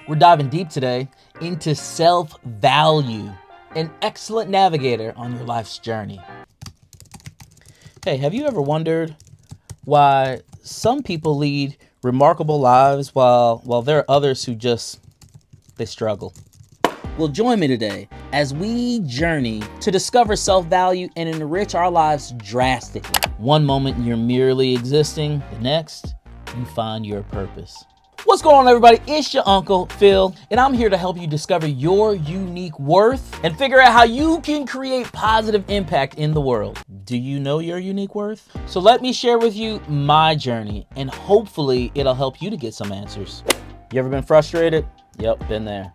We're diving deep today into self-value, an excellent navigator on your life's journey. Hey, have you ever wondered why some people lead remarkable lives while there are others who they struggle? Well, join me today as we journey to discover self-value and enrich our lives drastically. One moment you're merely existing, the next you find your purpose. What's going on, everybody? It's your Uncle Phil, and I'm here to help you discover your unique worth and figure out how you can create positive impact in the world. Do you know your unique worth? So let me share with you my journey, and hopefully it'll help you to get some answers. You ever been frustrated? Yep, been there.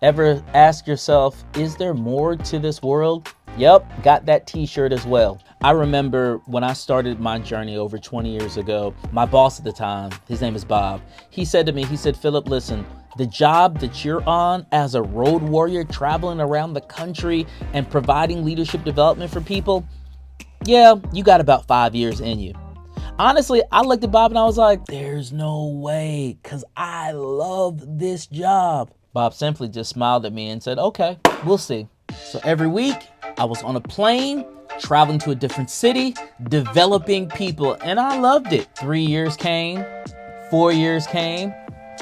Ever ask yourself, is there more to this world? Yep, got that t-shirt as well. I remember when I started my journey over 20 years ago, my boss at the time, his name is Bob, he said to me, Philip, listen, the job that you're on as a road warrior traveling around the country and providing leadership development for people, yeah, you got about 5 years in you. Honestly, I looked at Bob and I was like, there's no way, because I love this job. Bob simply just smiled at me and said, okay, we'll see. So every week I was on a plane, traveling to a different city, developing people, and I loved it. 3 years came, 4 years came,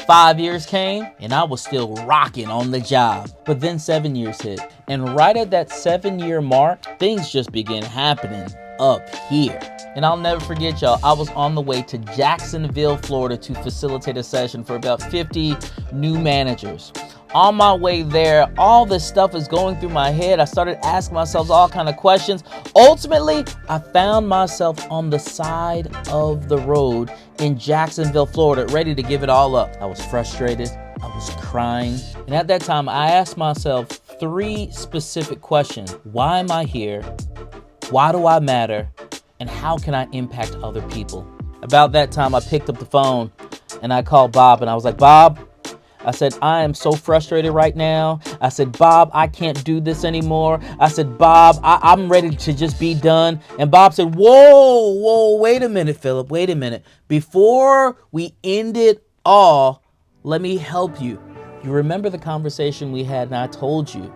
5 years came, and I was still rocking on the job. But then 7 years hit, and right at that 7-year mark, things just began happening up here. And I'll never forget, y'all, I was on the way to Jacksonville, Florida to facilitate a session for about 50 new managers. On my way there, all this stuff is going through my head. I started asking myself all kind of questions. Ultimately, I found myself on the side of the road in Jacksonville, Florida, ready to give it all up. I was frustrated. I was crying. And at that time, I asked myself 3 specific questions. Why am I here? Why do I matter? And how can I impact other people? About that time, I picked up the phone and I called Bob and I was like, Bob, I said, I am so frustrated right now. I said, Bob, I can't do this anymore. I said, Bob, I'm ready to just be done. And Bob said, whoa, wait a minute, Philip, wait a minute. Before we end it all, let me help you. You remember the conversation we had and I told you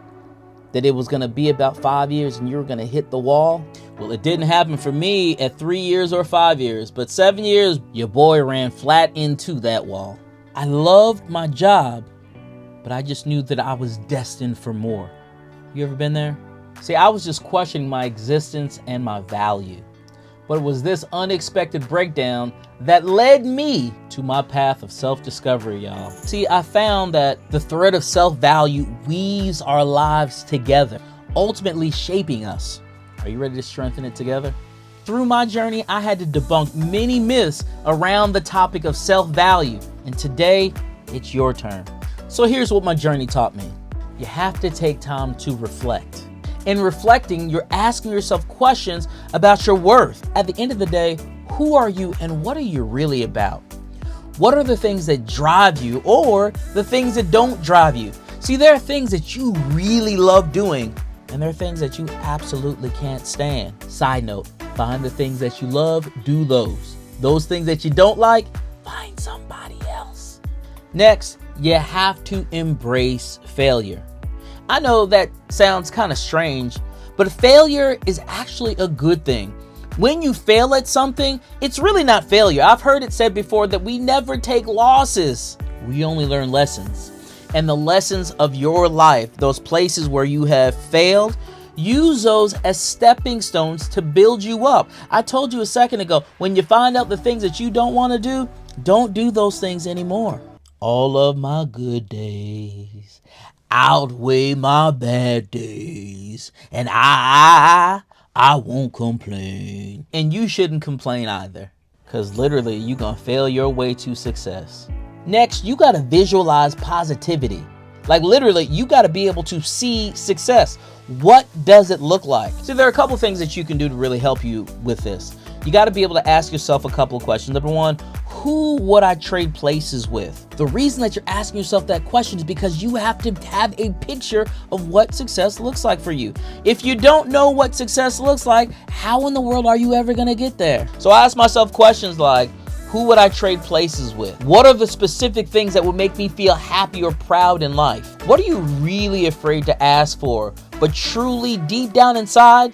that it was going to be about 5 years and you were going to hit the wall? Well, it didn't happen for me at 3 years or 5 years, but 7 years, your boy ran flat into that wall. I loved my job, but I just knew that I was destined for more. You ever been there? See, I was just questioning my existence and my value. But it was this unexpected breakdown that led me to my path of self-discovery, y'all. See, I found that the thread of self-value weaves our lives together, ultimately shaping us. Are you ready to strengthen it together? Through my journey, I had to debunk many myths around the topic of self-value. And today, it's your turn. So here's what my journey taught me. You have to take time to reflect. In reflecting, you're asking yourself questions about your worth. At the end of the day, who are you and what are you really about? What are the things that drive you or the things that don't drive you? See, there are things that you really love doing and there are things that you absolutely can't stand. Side note, find the things that you love, do those. Those things that you don't like, find somebody else. Next, you have to embrace failure. I know that sounds kind of strange, but failure is actually a good thing. When you fail at something, it's really not failure. I've heard it said before that we never take losses. We only learn lessons. And the lessons of your life, those places where you have failed, use those as stepping stones to build you up. I told you a second ago, when you find out the things that you don't want to do, don't do those things anymore. All of my good days outweigh my bad days, and I won't complain. And you shouldn't complain either, because literally you're gonna fail your way to success. Next, you gotta visualize positivity. Like literally, you gotta be able to see success. What does it look like? So there are a couple things that you can do to really help you with this. You gotta be able to ask yourself a couple of questions. Number one, who would I trade places with? The reason that you're asking yourself that question is because you have to have a picture of what success looks like for you. If you don't know what success looks like, how in the world are you ever gonna get there? So I ask myself questions like, Who would I trade places with? What are the specific things that would make me feel happy or proud in life? What are you really afraid to ask for, but truly deep down inside,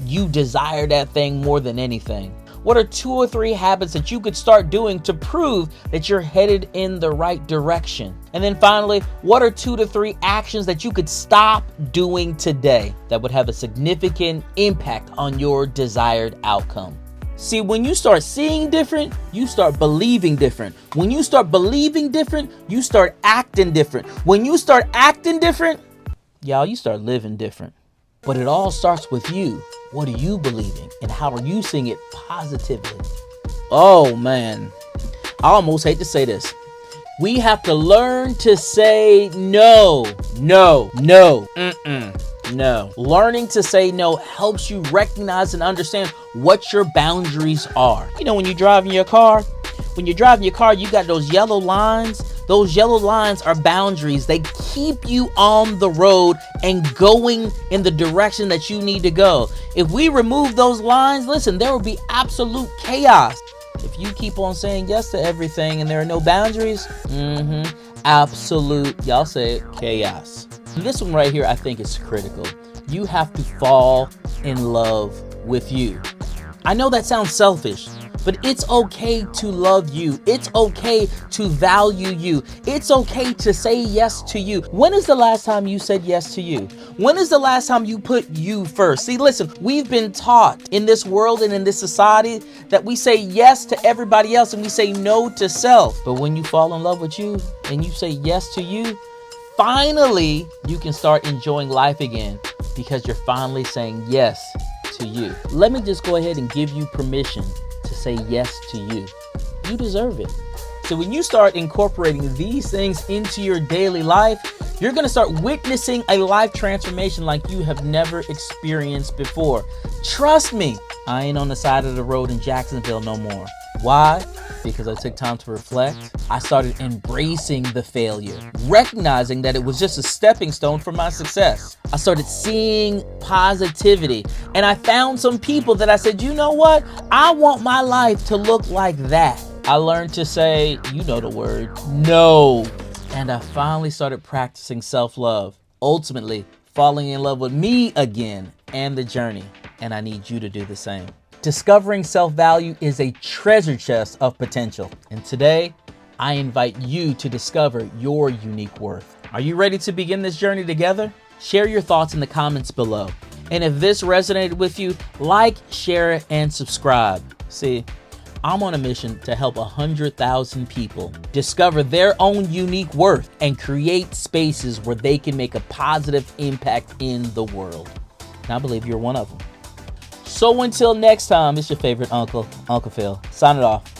you desire that thing more than anything? What are 2 or 3 habits that you could start doing to prove that you're headed in the right direction? And then finally, what are 2 to 3 actions that you could stop doing today that would have a significant impact on your desired outcome? See, when you start seeing different, you start believing different. When you start believing different, you start acting different. When you start acting different, y'all, you start living different. But it all starts with you. What are you believing? And how are you seeing it positively? Oh, man. I almost hate to say this. We have to learn to say no. No. No. No. Learning to say no helps you recognize and understand what your boundaries are. You know, when you're driving your car, you got those yellow lines. Those yellow lines are boundaries. They keep you on the road and going in the direction that you need to go. If we remove those lines, listen, there will be absolute chaos. If you keep on saying yes to everything and there are no boundaries, absolute, y'all say it, chaos. This one right here, I think is critical. You have to fall in love with you. I know that sounds selfish, but it's okay to love you. It's okay to value you. It's okay to say yes to you. When is the last time you said yes to you? When is the last time you put you first? See, listen, we've been taught in this world and in this society that we say yes to everybody else and we say no to self. But when you fall in love with you and you say yes to you, finally, you can start enjoying life again because you're finally saying yes to you. Let me just go ahead and give you permission to say yes to you. You deserve it. So when you start incorporating these things into your daily life, you're going to start witnessing a life transformation like you have never experienced before. Trust me, I ain't on the side of the road in Jacksonville no more. Why? Because I took time to reflect. I started embracing the failure, recognizing that it was just a stepping stone for my success. I started seeing positivity, and I found some people that I said, you know what? I want my life to look like that. I learned to say, you know the word, no. And I finally started practicing self-love, ultimately falling in love with me again and the journey. And I need you to do the same. Discovering self-value is a treasure chest of potential. And today, I invite you to discover your unique worth. Are you ready to begin this journey together? Share your thoughts in the comments below. And if this resonated with you, like, share, and subscribe. See, I'm on a mission to help 100,000 people discover their own unique worth and create spaces where they can make a positive impact in the world. And I believe you're one of them. So until next time, it's your favorite uncle, Uncle Phil, signing off.